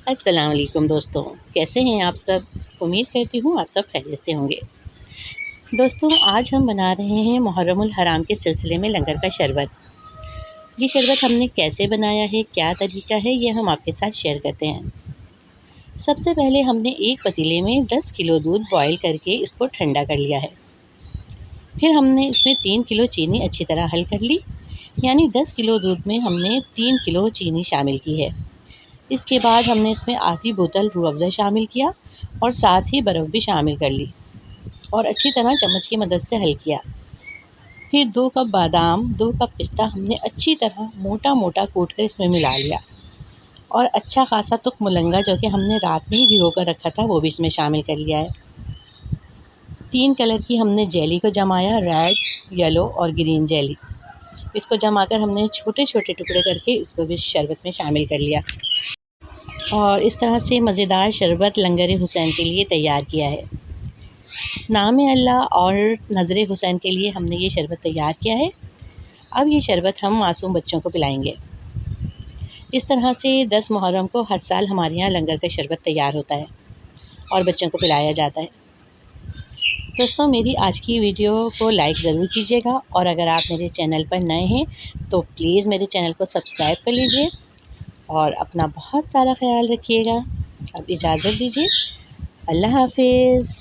अस्सलाम वालेकुम दोस्तों, कैसे हैं आप सब। उम्मीद करती हूँ आप सब खैरियत से होंगे। दोस्तों, आज हम बना रहे हैं मुहर्रमुल हराम के सिलसिले में लंगर का शरबत। ये शरबत हमने कैसे बनाया है, क्या तरीका है, ये हम आपके साथ शेयर करते हैं। सबसे पहले हमने एक पतीले में 10 किलो दूध बॉयल करके इसको ठंडा कर लिया है। फिर हमने इसमें 3 किलो चीनी अच्छी तरह हल कर ली, यानी 10 किलो दूध में हमने 3 किलो चीनी शामिल की है। इसके बाद हमने इसमें आधी बोतल रूह अफ़ज़ा शामिल किया और साथ ही बर्फ़ भी शामिल कर ली और अच्छी तरह चम्मच की मदद से हल किया। फिर 2 कप बादाम, 2 कप पिस्ता हमने अच्छी तरह मोटा-मोटा कूट कर इसमें मिला लिया और अच्छा खासा तुख मुलंगा जो कि हमने रात में ही भिगो कर रखा था वो भी इसमें शामिल कर लिया है। 3 कलर की हमने जेली को जमाया, रेड, येलो और ग्रीन जेली। इसको जमाकर हमने छोटे-छोटे टुकड़े करके इसको भी शरबत में शामिल कर लिया और इस तरह से मज़ेदार शरबत लंगर हुसैन के लिए तैयार किया है। नाम अल्लाह और नज़र हुसैन के लिए हमने ये शरबत तैयार किया है। अब ये शरबत हम मासूम बच्चों को पिलाएंगे। इस तरह से 10 मुहर्रम को हर साल हमारे यहाँ लंगर का शरबत तैयार होता है और बच्चों को पिलाया जाता है। दोस्तों, मेरी आज की वीडियो को लाइक ज़रूर कीजिएगा और अगर आप मेरे चैनल पर नए हैं तो प्लीज़ मेरे चैनल को सब्सक्राइब कर लीजिए और अपना बहुत सारा ख्याल रखिएगा। अब इजाज़त दीजिए। अल्लाह हाफ़िज़।